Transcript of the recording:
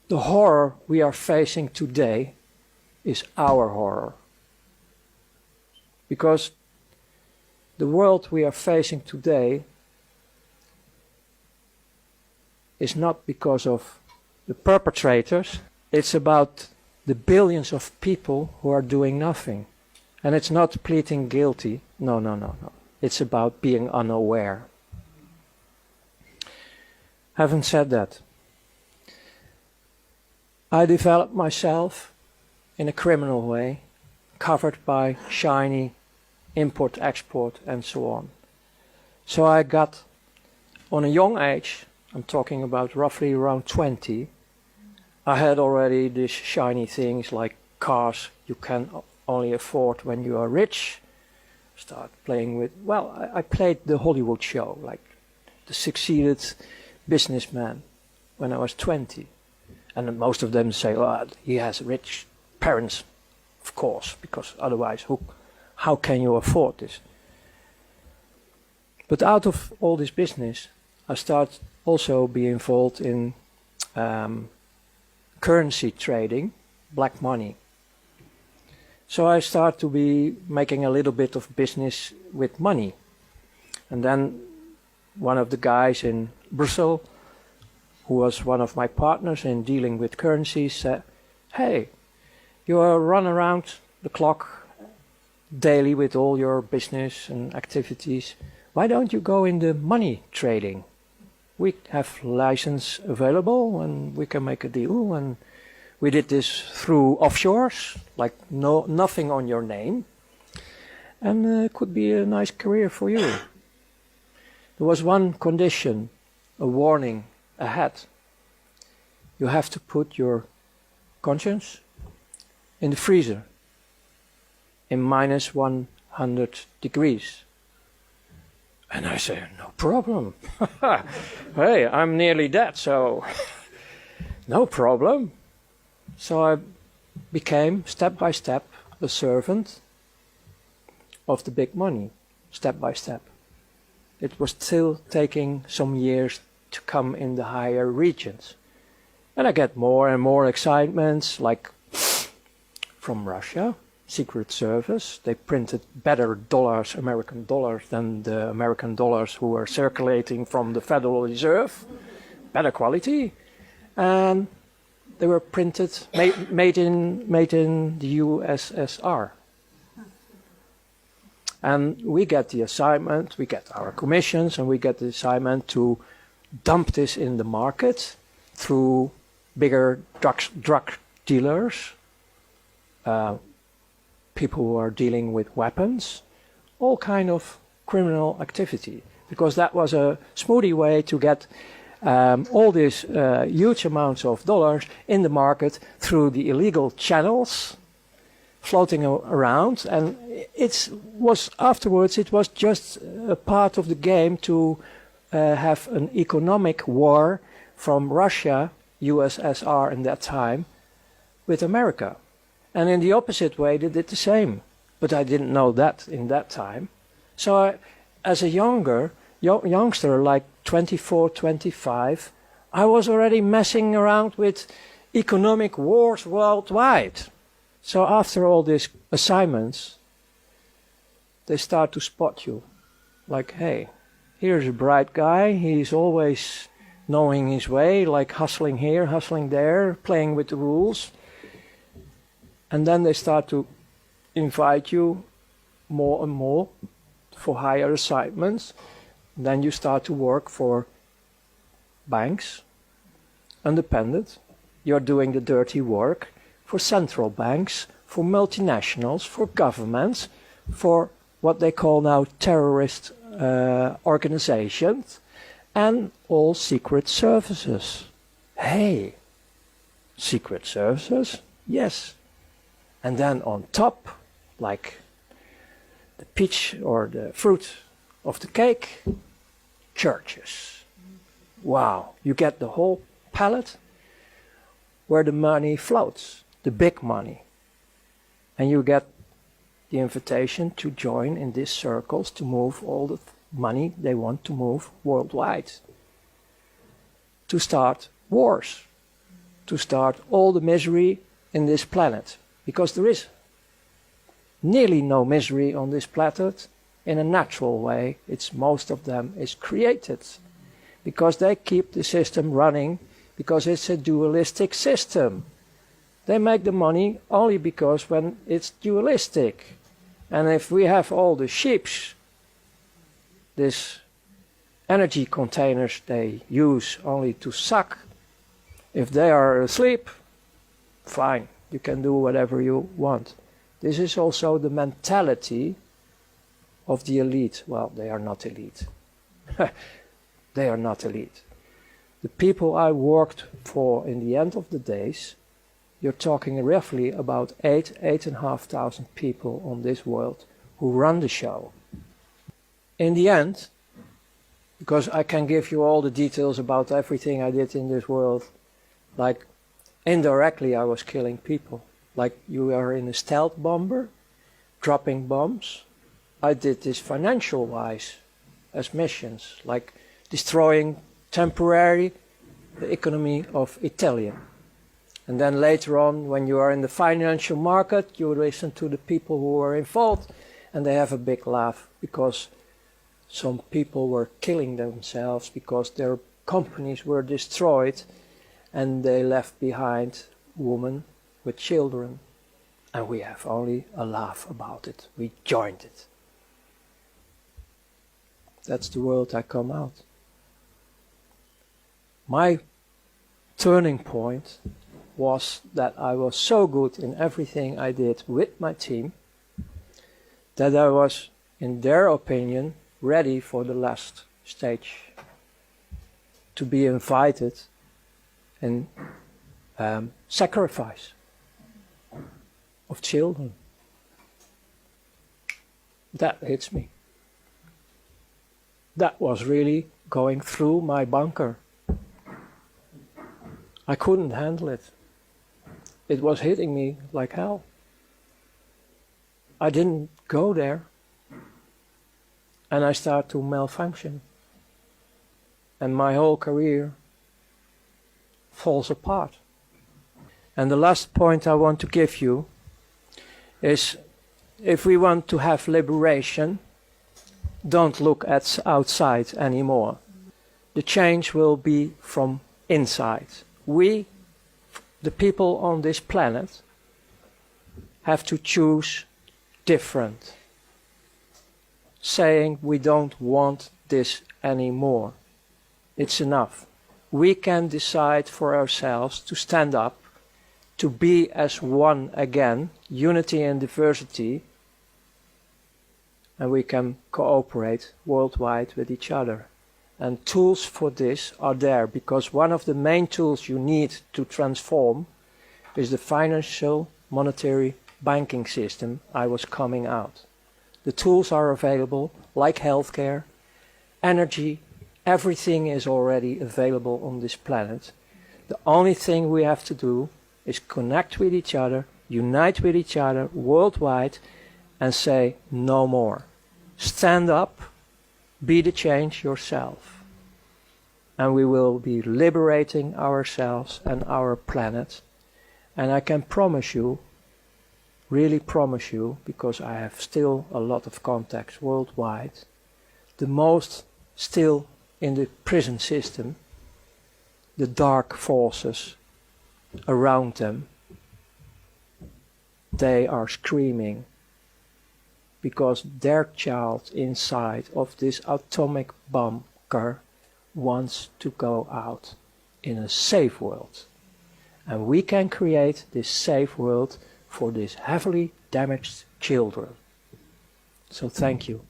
the horror we are facing today is our horror. Because the world we are facing today is not because of the perpetrators, it's about the billions of people who are doing nothing. And it's not pleading guilty, no. It's about being unaware. Having said that, I developed myself in a criminal way, covered by shiny import, export, and so on. So I got, on a young age, I'm talking about roughly around 20, I had already these shiny things like cars you can only afford when you are rich. Start playing with, well, I played the Hollywood show, like the succeeded businessman when I was 20. And most of them say, oh, he has rich parents, of course, because otherwise how can you afford this? But out of all this business, I start also be involved in currency trading, black money. So I start to be making a little bit of business with money. And then one of the guys in Brussels, who was one of my partners in dealing with currencies, said, hey, you run around the clock daily with all your business and activities. Why don't you go into money trading? We have license available and we can make a deal. And we did this through offshores, like nothing on your name. And it could be a nice career for you. There was one condition, a warning ahead. You have to put your conscience in the freezer in minus 100 degrees. And I say, no problem. Hey, I'm nearly dead, so no problem. So I became, step by step, a servant of the big money, step by step. It was still taking some years to come in the higher regions. And I get more and more excitements, like from Russia, Secret Service. They printed better dollars, American dollars, than the American dollars who were circulating from the Federal Reserve. Better quality. And they were printed, made in the USSR. And we get the assignment, we get our commissions, and we get the assignment to dump this in the market through bigger drug dealers, people who are dealing with weapons, all kind of criminal activity, because that was a smoothie way to get all these huge amounts of dollars in the market through the illegal channels floating around. And afterwards it was just a part of the game to have an economic war from Russia, USSR in that time, with America. And in the opposite way they did the same. But I didn't know that in that time. So as a youngster, like 24, 25, I was already messing around with economic wars worldwide. So after all these assignments, they start to spot you. Like, hey, here's a bright guy, he's always knowing his way, like hustling here, hustling there, playing with the rules. And then they start to invite you more and more for higher assignments. Then you start to work for banks, independent. You're doing the dirty work for central banks, for multinationals, for governments, for what they call now terrorist organizations, and all secret services. Hey, secret services? Yes. And then on top, like the peach or the fruit of the cake, churches. Wow, you get the whole palette where the money floats, the big money. And you get the invitation to join in these circles to move all the money they want to move worldwide. To start wars. to start all the misery in this planet. Because there is nearly no misery on this planet in a natural way. Most of them is created. Because they keep the system running, because it's a dualistic system. They make the money only because when it's dualistic. And if we have all the ships, these energy containers they use only to suck, if they are asleep, fine, you can do whatever you want. This is also the mentality of the elite. Well, they are not elite. They are not elite. The people I worked for in the end of the days, you're talking roughly about 8,500 people on this world who run the show. In the end, because I can give you all the details about everything I did in this world, like indirectly I was killing people. Like you are in a stealth bomber, dropping bombs. I did this financial-wise as missions, like destroying temporarily the economy of Italian. And then later on, when you are in the financial market, you listen to the people who are involved, and they have a big laugh because some people were killing themselves because their companies were destroyed and they left behind women with children. And we have only a laugh about it. We joined it. That's the world I come out. My turning point was that I was so good in everything I did with my team that I was, in their opinion, ready for the last stage, to be invited in sacrifice of children. That hits me. That was really going through my bunker. I couldn't handle it. It was hitting me like hell. I didn't go there. And I started to malfunction. And my whole career falls apart. And the last point I want to give you is, if we want to have liberation, don't look at outside anymore. The change will be from inside. We, the people on this planet, have to choose different, saying we don't want this anymore. It's enough. We can decide for ourselves to stand up, to be as one again, unity and diversity, and we can cooperate worldwide with each other. And tools for this are there, because one of the main tools you need to transform is the financial, monetary, banking system I was coming out. The tools are available, like healthcare, energy, everything is already available on this planet. The only thing we have to do is connect with each other, unite with each other worldwide, and say no more. Stand up, be the change yourself. And we will be liberating ourselves and our planet. And I can promise you, really promise you, because I have still a lot of contacts worldwide, the most still in the prison system, the dark forces around them, they are screaming because their child inside of this atomic bunker wants to go out in a safe world. And we can create this safe world for these heavily damaged children. So thank you.